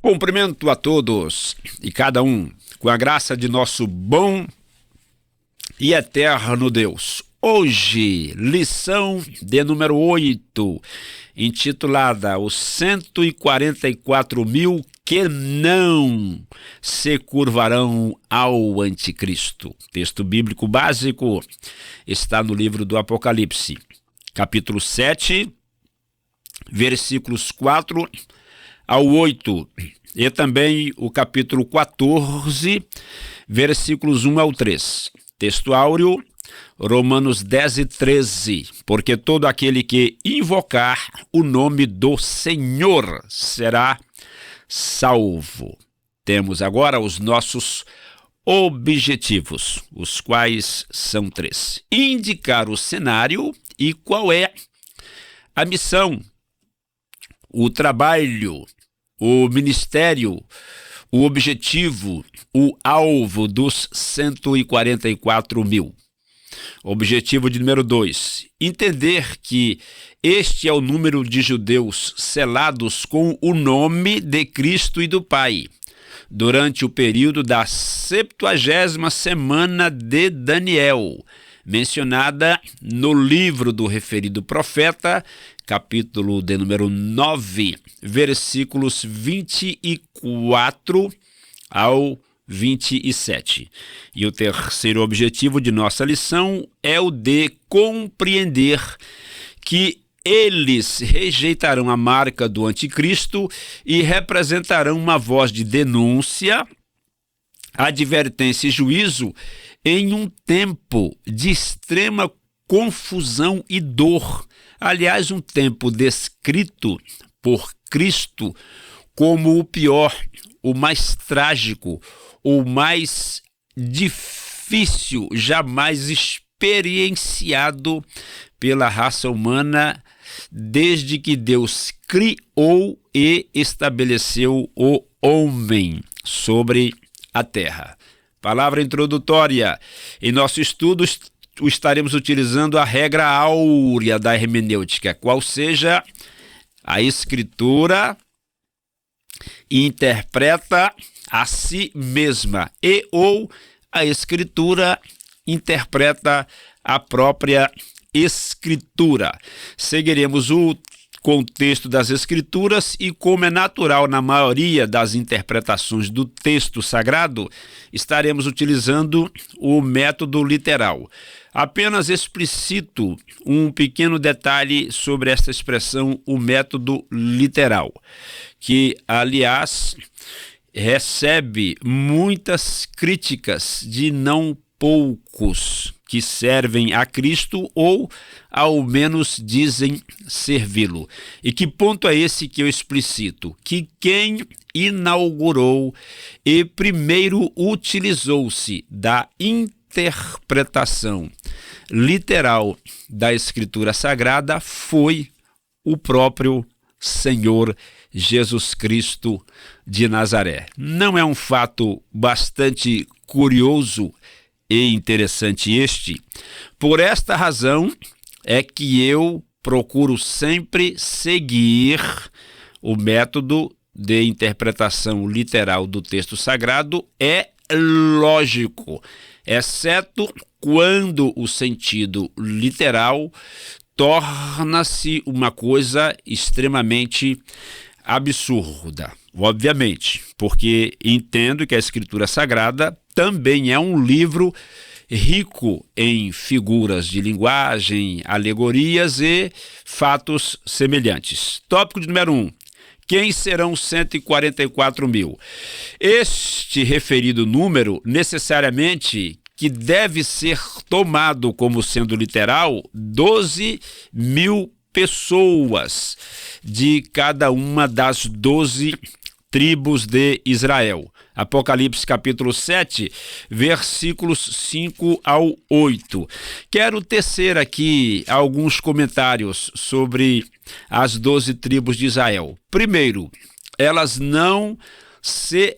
Cumprimento a todos e cada um com a graça de nosso bom e eterno Deus. Hoje, lição de número 8, intitulada Os 144.000 que não se curvarão ao anticristo. Texto bíblico básico está no livro do Apocalipse, capítulo 7, versículos 4 ao 8, e também o capítulo 14, versículos 1 ao 3. Texto áureo, Romanos 10 e 13. Porque todo aquele que invocar o nome do Senhor será salvo. Temos agora os nossos objetivos, os quais são 3. Indicar o cenário e qual é a missão, o trabalho, o ministério, o objetivo, o alvo dos 144.000. Objetivo de número 2, entender que este é o número de judeus selados com o nome de Cristo e do Pai, durante o período da 70ª semana de Daniel, mencionada no livro do referido profeta, capítulo de número 9, versículos 24 ao 27. E o terceiro objetivo de nossa lição é o de compreender que eles rejeitarão a marca do anticristo e representarão uma voz de denúncia, advertência e juízo em um tempo de extrema confusão e dor. Aliás, um tempo descrito por Cristo como o pior, o mais trágico, o mais difícil jamais experienciado pela raça humana desde que Deus criou e estabeleceu o homem sobre a terra. Palavra introdutória. Em nosso estudo estaremos utilizando a regra áurea da hermenêutica, qual seja a Escritura interpreta a si mesma e ou a Escritura interpreta a própria Escritura. Seguiremos o contexto das Escrituras e, como é natural na maioria das interpretações do texto sagrado, estaremos utilizando o método literal. Apenas explicito um pequeno detalhe sobre esta expressão, o método literal, que, aliás, recebe muitas críticas de não poucos que servem a Cristo ou, ao menos, dizem servi-lo. E que ponto é esse que eu explicito? Que quem inaugurou e primeiro utilizou-se da interpretação literal da Escritura Sagrada foi o próprio Senhor Jesus Cristo de Nazaré. Não é um fato bastante curioso e interessante este? Por esta razão é que eu procuro sempre seguir o método de interpretação literal do texto sagrado. É lógico, exceto quando o sentido literal torna-se uma coisa extremamente absurda, obviamente, porque entendo que a Escritura Sagrada também é um livro rico em figuras de linguagem, alegorias e fatos semelhantes. Tópico de número 1. Quem serão 144.000? Este referido número, necessariamente, que deve ser tomado como sendo literal, 12.000 pessoas de cada uma das 12 tribos de Israel. Apocalipse capítulo 7, versículos 5 ao 8. Quero tecer aqui alguns comentários sobre as 12 tribos de Israel. Primeiro, elas não se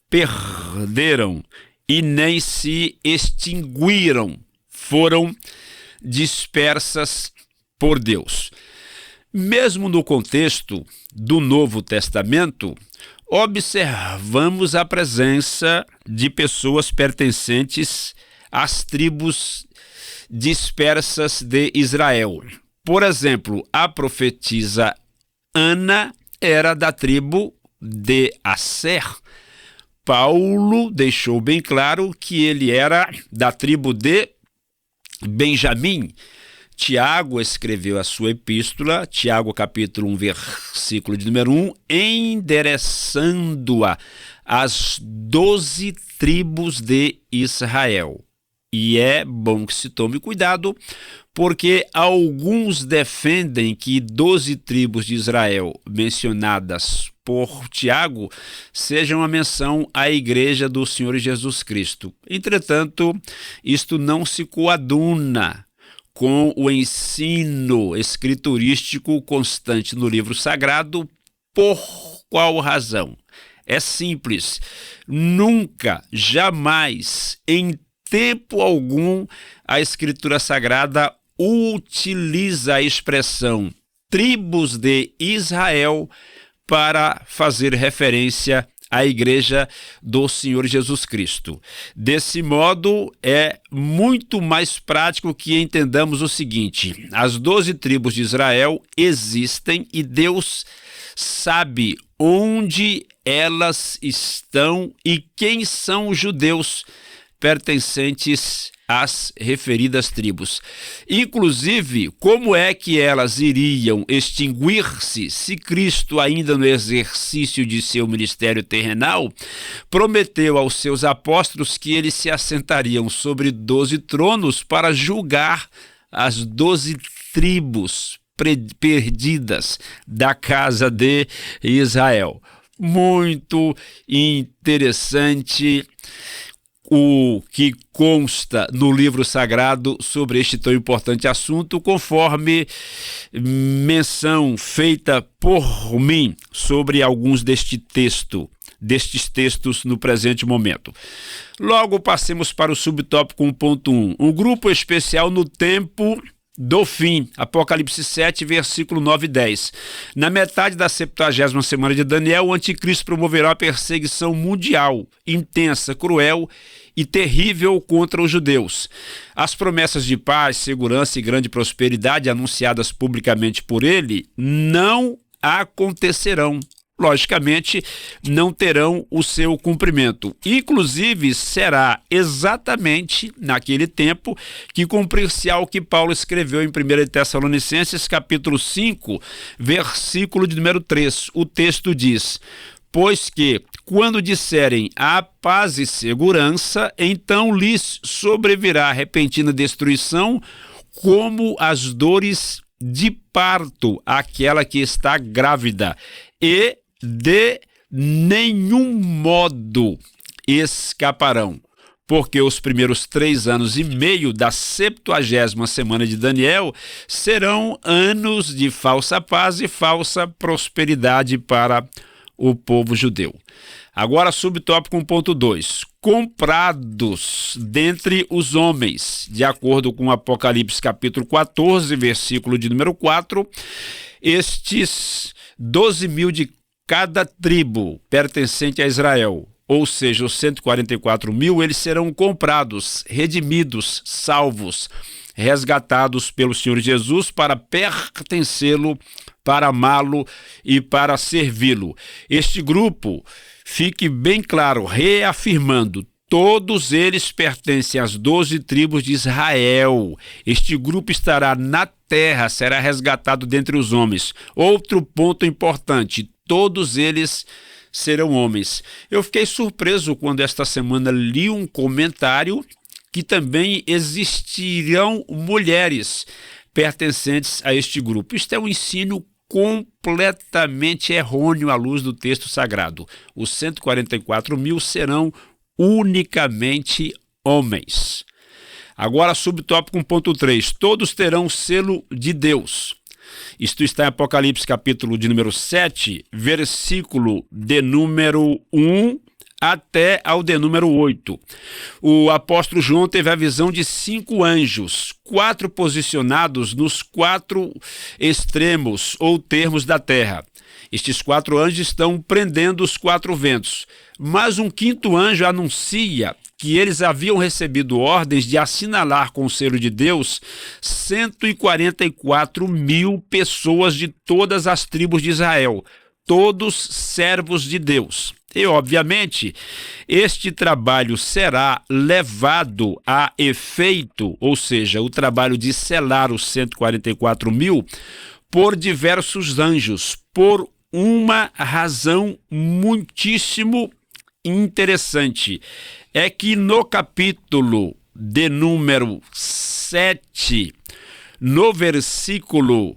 perderam e nem se extinguiram, foram dispersas por Deus. Mesmo no contexto do Novo Testamento, observamos a presença de pessoas pertencentes às tribos dispersas de Israel. Por exemplo, a profetisa Ana era da tribo de Asser. Paulo deixou bem claro que ele era da tribo de Benjamim. Tiago escreveu a sua epístola, Tiago capítulo 1, versículo de número 1, endereçando-a às 12 tribos de Israel. E é bom que se tome cuidado, porque alguns defendem que 12 tribos de Israel mencionadas por Tiago sejam uma menção à igreja do Senhor Jesus Cristo. Entretanto, isto não se coaduna com o ensino escriturístico constante no livro sagrado. Por qual razão? É simples. Nunca, jamais, em tempo algum, a Escritura Sagrada utiliza a expressão tribos de Israel para fazer referência à igreja do Senhor Jesus Cristo. Desse modo, é muito mais prático que entendamos o seguinte: as 12 tribos de Israel existem e Deus sabe onde elas estão e quem são os judeus pertencentes às referidas tribos. Inclusive, como é que elas iriam extinguir-se se Cristo, ainda no exercício de seu ministério terrenal, prometeu aos seus apóstolos que eles se assentariam sobre 12 tronos para julgar as 12 tribos perdidas da casa de Israel. Muito interessante o que consta no livro sagrado sobre este tão importante assunto, conforme menção feita por mim sobre alguns destes textos no presente momento. Logo, passemos para o subtópico 1.1. Um grupo especial no tempo do fim, Apocalipse 7, versículo 9 e 10. Na metade da 70ª semana de Daniel, o anticristo promoverá uma perseguição mundial, intensa, cruel e terrível contra os judeus. As promessas de paz, segurança e grande prosperidade anunciadas publicamente por ele não acontecerão. Logicamente, não terão o seu cumprimento. Inclusive, será exatamente naquele tempo que cumprir-se-á o que Paulo escreveu em 1 Tessalonicenses, capítulo 5, versículo de número 3. O texto diz: pois que, quando disserem a paz e segurança, então lhes sobrevirá repentina destruição, como as dores de parto, aquela que está grávida, e de nenhum modo escaparão, porque os primeiros 3 anos e meio da 70ª semana de Daniel serão anos de falsa paz e falsa prosperidade para o povo judeu. Agora, subtópico 1.2. Comprados dentre os homens, de acordo com Apocalipse capítulo 14, versículo de número 4, estes 12.000 de cada tribo pertencente a Israel, ou seja, os 144.000, eles serão comprados, redimidos, salvos, resgatados pelo Senhor Jesus para pertencê-lo, para amá-lo e para servi-lo. Este grupo, fique bem claro, reafirmando, todos eles pertencem às 12 tribos de Israel. Este grupo estará na terra, será resgatado dentre os homens. Outro ponto importante, todos eles serão homens. Eu fiquei surpreso quando esta semana li um comentário que também existirão mulheres pertencentes a este grupo. Isto é um ensino completamente errôneo à luz do texto sagrado. Os 144.000 serão unicamente homens. Agora, subtópico 1.3. Todos terão selo de Deus. Isto está em Apocalipse capítulo de número 7, versículo de número 1 até ao de número 8. O apóstolo João teve a visão de 5 anjos, 4 posicionados nos 4 extremos ou termos da terra. Estes 4 anjos estão prendendo os 4 ventos. Mas um 5º anjo anuncia que eles haviam recebido ordens de assinalar com o selo de Deus 144 mil pessoas de todas as tribos de Israel, todos servos de Deus. E, obviamente, este trabalho será levado a efeito, ou seja, o trabalho de selar os 144 mil, por diversos anjos, por uma razão muitíssimo interessante. É que no capítulo de número 7, no versículo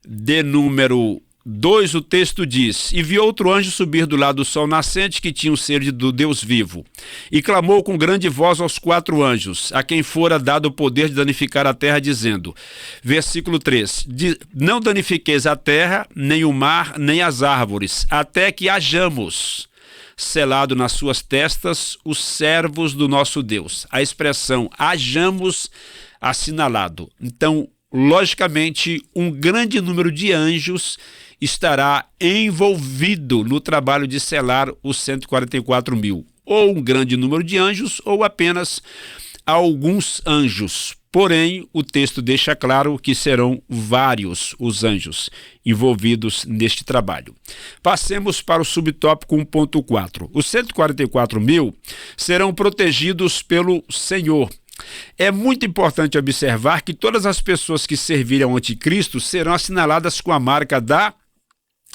de número 2, o texto diz: E vi outro anjo subir do lado do sol nascente, que tinha o selo do Deus vivo, e clamou com grande voz aos 4 anjos, a quem fora dado o poder de danificar a terra, dizendo, versículo 3, não danifiqueis a terra, nem o mar, nem as árvores, até que hajamos selado nas suas testas os servos do nosso Deus. A expressão hajamos assinalado. Então, logicamente, um grande número de anjos estará envolvido no trabalho de selar os 144 mil. Ou um grande número de anjos, ou apenas alguns anjos. Porém, o texto deixa claro que serão vários os anjos envolvidos neste trabalho. Passemos para o subtópico 1.4. Os 144 mil serão protegidos pelo Senhor. É muito importante observar que todas as pessoas que servirem ao anticristo serão assinaladas com a marca da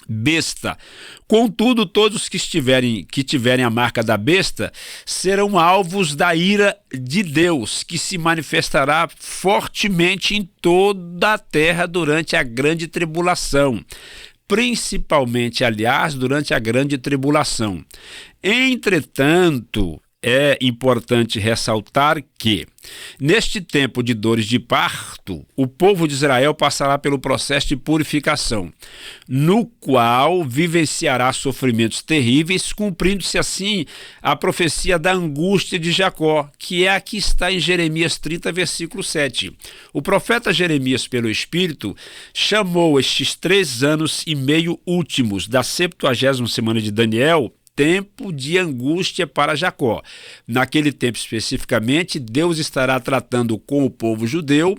besta. Contudo, todos que tiverem a marca da besta serão alvos da ira de Deus, que se manifestará fortemente em toda a terra durante a grande tribulação. Principalmente, aliás, durante a grande tribulação. Entretanto, é importante ressaltar que, neste tempo de dores de parto, o povo de Israel passará pelo processo de purificação, no qual vivenciará sofrimentos terríveis, cumprindo-se assim a profecia da angústia de Jacó, que é a que está em Jeremias 30, versículo 7. O profeta Jeremias, pelo Espírito, chamou estes 3 anos e meio últimos da 70ª semana de Daniel tempo de angústia para Jacó. Naquele tempo especificamente, Deus estará tratando com o povo judeu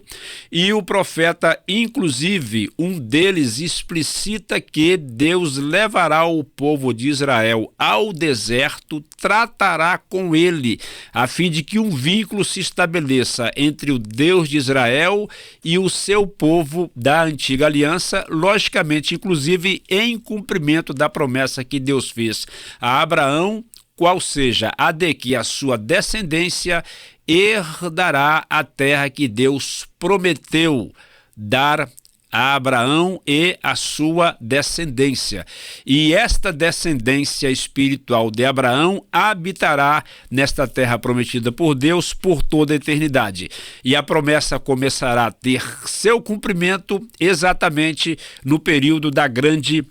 e o profeta, inclusive, um deles explicita que Deus levará o povo de Israel ao deserto, tratará com ele, a fim de que um vínculo se estabeleça entre o Deus de Israel e o seu povo da antiga aliança, logicamente, inclusive, em cumprimento da promessa que Deus fez a Abraão, qual seja a de que a sua descendência herdará a terra que Deus prometeu dar a Abraão e a sua descendência. E esta descendência espiritual de Abraão habitará nesta terra prometida por Deus por toda a eternidade. E a promessa começará a ter seu cumprimento exatamente no período da grande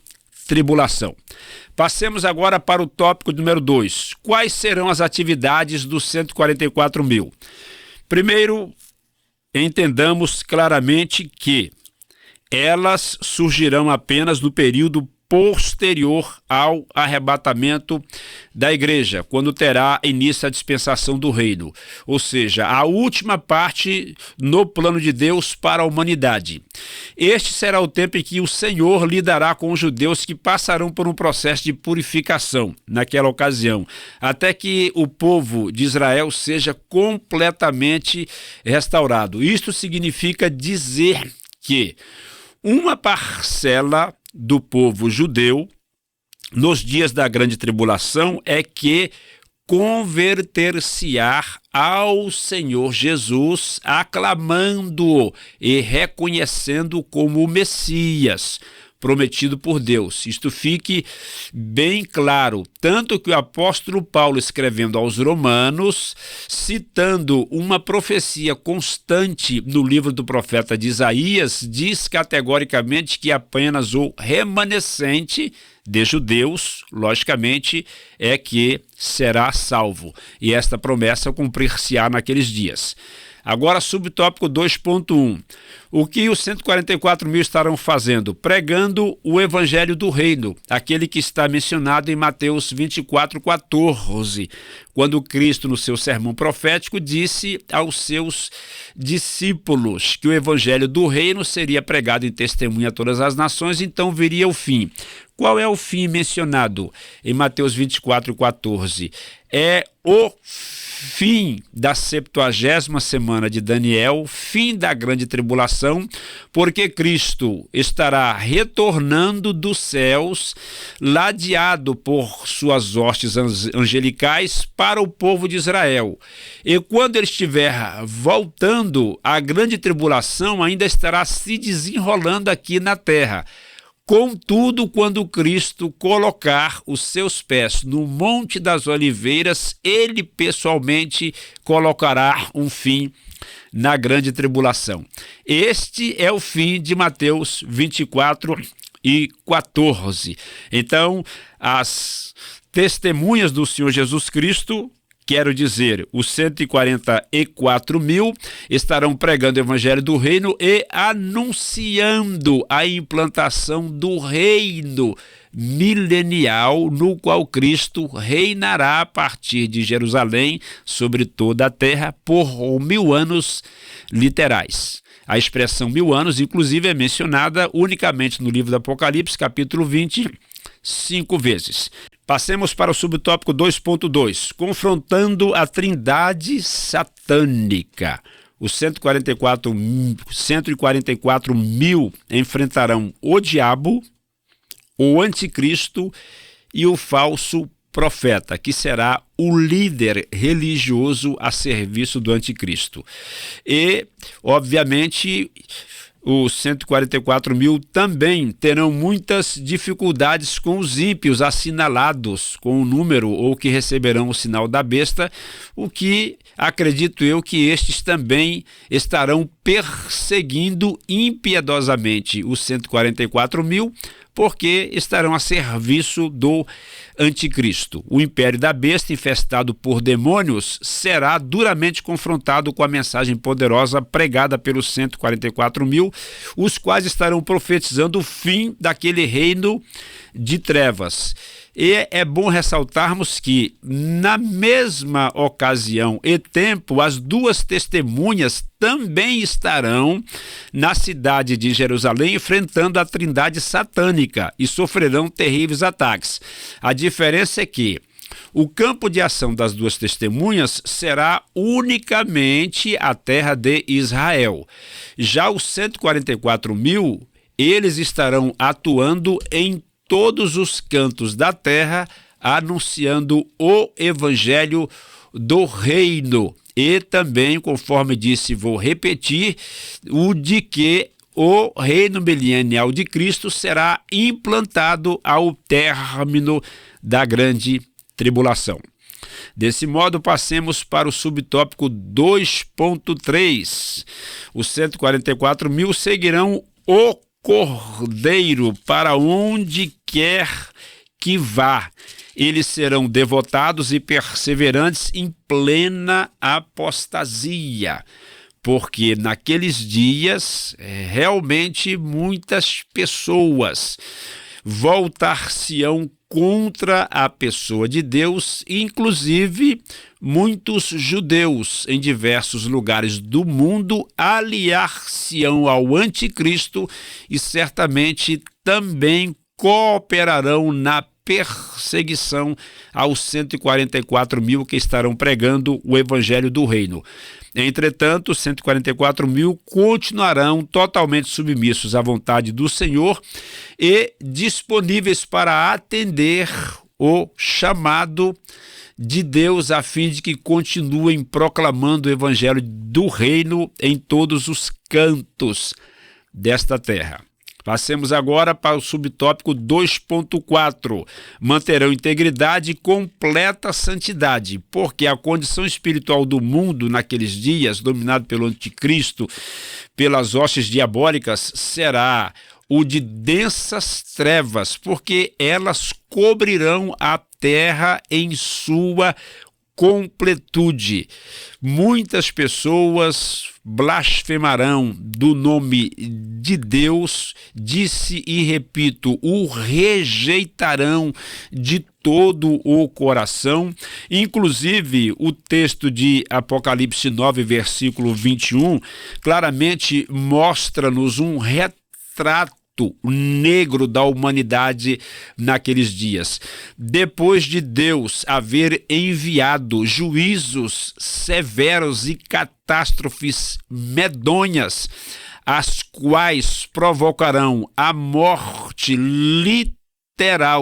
tribulação. Passemos agora para o tópico número 2. Quais serão as atividades dos 144 mil? Primeiro, entendamos claramente que elas surgirão apenas no período posterior ao arrebatamento da igreja, quando terá início a dispensação do reino, ou seja, a última parte no plano de Deus para a humanidade. Este será o tempo em que o Senhor lidará com os judeus que passarão por um processo de purificação naquela ocasião, até que o povo de Israel seja completamente restaurado. Isto significa dizer que uma parcela do povo judeu, nos dias da grande tribulação, é que converter-se-á ao Senhor Jesus, aclamando-o e reconhecendo-o como o Messias prometido por Deus. Isto fique bem claro, tanto que o apóstolo Paulo, escrevendo aos Romanos, citando uma profecia constante no livro do profeta de Isaías, diz categoricamente que apenas o remanescente de judeus, logicamente, é que será salvo. E esta promessa cumprir-se-á naqueles dias. Agora, subtópico 2.1. O que os 144 mil estarão fazendo? Pregando o evangelho do reino, aquele que está mencionado em Mateus 24:14, quando Cristo, no seu sermão profético, disse aos seus discípulos que o evangelho do reino seria pregado em testemunha a todas as nações, então viria o fim. Qual é o fim mencionado em Mateus 24:14? É o fim da 70ª semana de Daniel, fim da grande tribulação, porque Cristo estará retornando dos céus, ladeado por suas hostes angelicais para o povo de Israel. E quando ele estiver voltando, a grande tribulação ainda estará se desenrolando aqui na terra. Contudo, quando Cristo colocar os seus pés no Monte das Oliveiras, ele pessoalmente colocará um fim na grande tribulação. Este é o fim de Mateus 24:14. Então, as testemunhas do Senhor Jesus Cristo, quero dizer, os 144 mil estarão pregando o evangelho do reino e anunciando a implantação do reino milenial, no qual Cristo reinará a partir de Jerusalém sobre toda a terra por 1000 anos literais. A expressão 1000 anos, inclusive, é mencionada unicamente no livro do Apocalipse, capítulo 20, 5 vezes. Passemos para o subtópico 2.2, confrontando a trindade satânica. Os 144 mil enfrentarão o diabo, o anticristo e o falso profeta, que será o líder religioso a serviço do anticristo. E, obviamente, os 144 mil também terão muitas dificuldades com os ímpios assinalados com o número ou que receberão o sinal da besta, o que acredito eu que estes também estarão perseguindo impiedosamente os 144 mil, porque estarão a serviço do anticristo. O império da besta, infestado por demônios, será duramente confrontado com a mensagem poderosa pregada pelos 144 mil, os quais estarão profetizando o fim daquele reino de trevas. E é bom ressaltarmos que, na mesma ocasião e tempo, as duas testemunhas também estarão na cidade de Jerusalém enfrentando a trindade satânica e sofrerão terríveis ataques. A diferença é que o campo de ação das duas testemunhas será unicamente a terra de Israel. Já os 144 mil, eles estarão atuando em todos os cantos da terra, anunciando o evangelho do reino. E também, conforme disse, vou repetir, o de que o reino milenial de Cristo será implantado ao término da grande tribulação. Desse modo, passemos para o subtópico 2.3. Os 144 mil seguirão o Cordeiro para onde quer que vá. Eles serão devotados e perseverantes em plena apostasia, porque naqueles dias realmente muitas pessoas voltar-se-ão contra a pessoa de Deus, inclusive muitos judeus em diversos lugares do mundo aliar-se-ão ao anticristo e certamente também cooperarão na perseguição aos 144 mil que estarão pregando o evangelho do reino. Entretanto, 144 mil continuarão totalmente submissos à vontade do Senhor e disponíveis para atender o chamado de Deus, a fim de que continuem proclamando o evangelho do reino em todos os cantos desta terra. Passemos agora para o subtópico 2.4. Manterão integridade e completa santidade, porque a condição espiritual do mundo naqueles dias, dominado pelo anticristo, pelas hostes diabólicas, será o de densas trevas, porque elas cobrirão a terra em sua completude. Muitas pessoas blasfemarão do nome de Deus, disse e repito, o rejeitarão de todo o coração. Inclusive, o texto de Apocalipse 9, versículo 21, claramente mostra-nos um retrato negro da humanidade naqueles dias. Depois de Deus haver enviado juízos severos e catástrofes medonhas, as quais provocarão a morte literal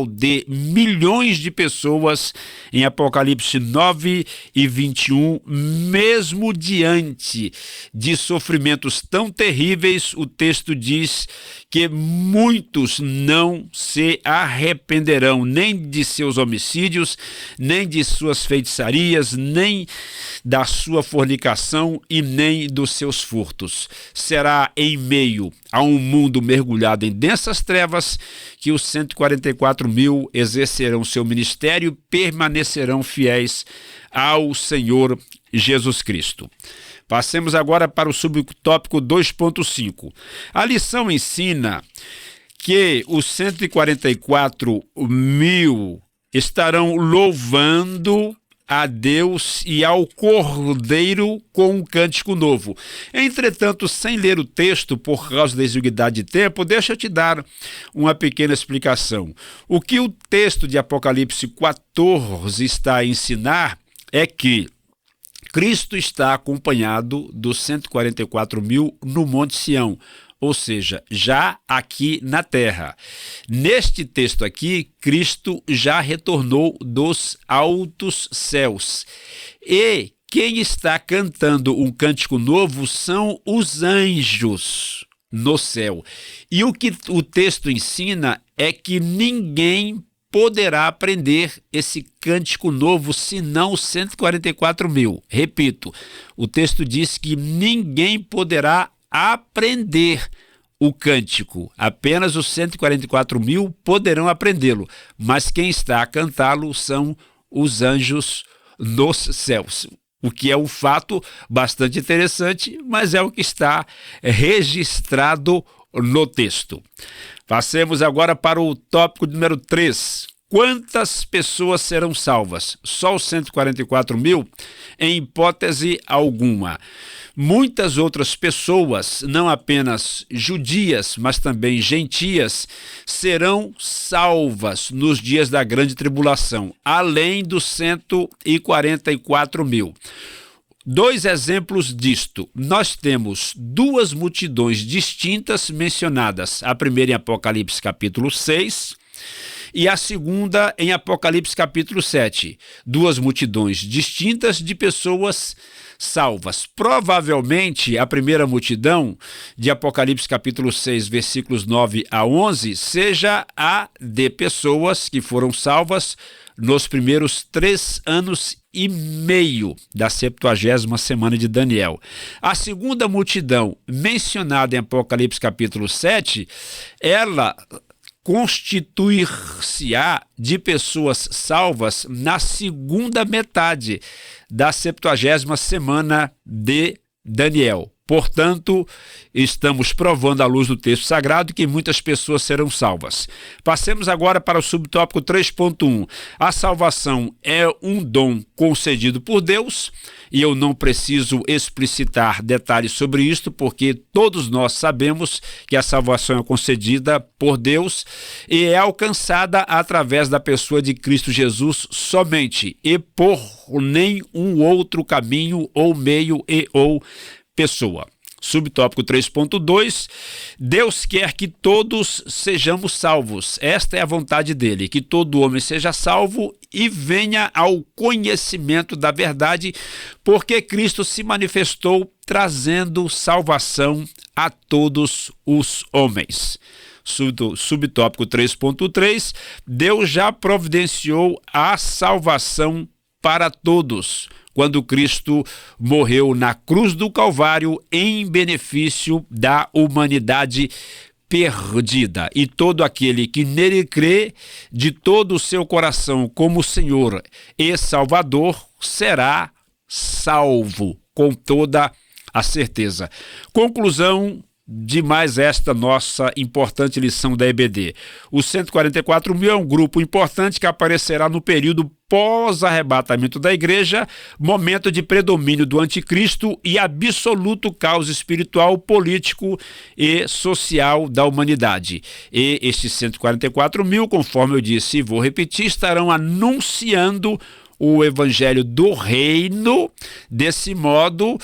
de milhões de pessoas, em Apocalipse 9 e 21, mesmo diante de sofrimentos tão terríveis, o texto diz que muitos não se arrependerão nem de seus homicídios, nem de suas feitiçarias, nem da sua fornicação e nem dos seus furtos. Será em meio a um mundo mergulhado em densas trevas que os 144 mil exercerão seu ministério e permanecerão fiéis ao Senhor Jesus Cristo. Passemos agora para o subtópico 2.5. A lição ensina que os 144 mil estarão louvando a Deus e ao Cordeiro com um cântico novo. Entretanto, sem ler o texto, por causa da exiguidade de tempo, deixa eu te dar uma pequena explicação. O que o texto de Apocalipse 14 está a ensinar é que Cristo está acompanhado dos 144 mil no Monte Sião, ou seja, já aqui na terra. Neste texto aqui, Cristo já retornou dos altos céus. E quem está cantando um cântico novo são os anjos no céu. E o que o texto ensina é que ninguém poderá aprender esse cântico novo, senão os 144 mil. Repito, o texto diz que ninguém poderá aprender o cântico. Apenas os 144 mil poderão aprendê-lo, mas quem está a cantá-lo são os anjos nos céus. O que é um fato bastante interessante, mas é o que está registrado no texto. Passemos agora para o tópico número 3. Quantas pessoas serão salvas? Só os 144 mil? Em hipótese alguma. Muitas outras pessoas, não apenas judias, mas também gentias, serão salvas nos dias da grande tribulação, além dos 144 mil. Dois exemplos disto. Nós temos duas multidões distintas mencionadas. A primeira em Apocalipse capítulo 6 e a segunda em Apocalipse capítulo 7. Duas multidões distintas de pessoas salvas. Provavelmente a primeira multidão de Apocalipse capítulo 6, versículos 9 a 11, seja a de pessoas que foram salvas nos primeiros 3 anos e meio da 70ª semana de Daniel. A segunda multidão mencionada em Apocalipse capítulo 7, ela constituir-se-á de pessoas salvas na segunda metade da 70ª semana de Daniel. Portanto, estamos provando à luz do texto sagrado que muitas pessoas serão salvas. Passemos agora para o subtópico 3.1. A salvação é um dom concedido por Deus, e eu não preciso explicitar detalhes sobre isto, porque todos nós sabemos que a salvação é concedida por Deus e é alcançada através da pessoa de Cristo Jesus somente, e por nenhum outro caminho ou meio ou pessoa. Subtópico 3.2, Deus quer que todos sejamos salvos. Esta é a vontade dele, que todo homem seja salvo e venha ao conhecimento da verdade, porque Cristo se manifestou trazendo salvação a todos os homens. Subtópico 3.3, Deus já providenciou a salvação para todos, quando Cristo morreu na cruz do Calvário em benefício da humanidade perdida. E todo aquele que nele crê de todo o seu coração como Senhor e Salvador será salvo, com toda a certeza. Conclusão de mais esta nossa importante lição da EBD. Os 144 mil é um grupo importante que aparecerá no período pós-arrebatamento da igreja, momento de predomínio do anticristo e absoluto caos espiritual, político e social da humanidade. E estes 144 mil, conforme eu disse e vou repetir, estarão anunciando o evangelho do reino, desse modo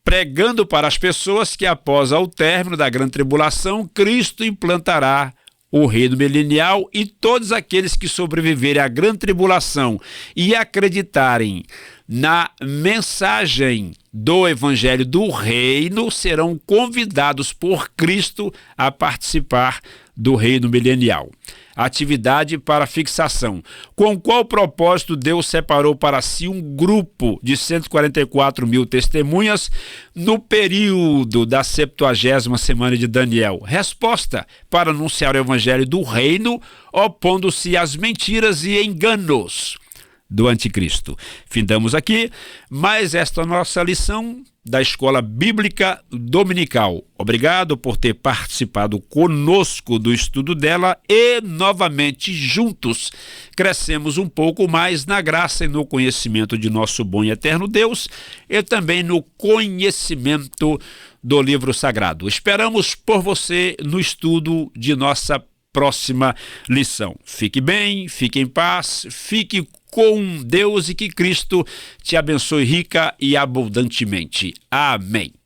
pregando para as pessoas que após o término da grande tribulação, Cristo implantará o reino milenial e todos aqueles que sobreviverem à grande tribulação e acreditarem na mensagem do evangelho do reino serão convidados por Cristo a participar do reino milenial. Atividade para fixação. Com qual propósito Deus separou para si um grupo de 144 mil testemunhas no período da 70ª semana de Daniel? Resposta: para anunciar o evangelho do reino, opondo-se às mentiras e enganos do anticristo. Findamos aqui mais esta nossa lição da Escola Bíblica Dominical. Obrigado por ter participado conosco do estudo dela e, novamente, juntos, crescemos um pouco mais na graça e no conhecimento de nosso bom e eterno Deus e também no conhecimento do livro sagrado. Esperamos por você no estudo de nossa próxima lição. Fique bem, fique em paz, fique com Deus e que Cristo te abençoe rica e abundantemente. Amém.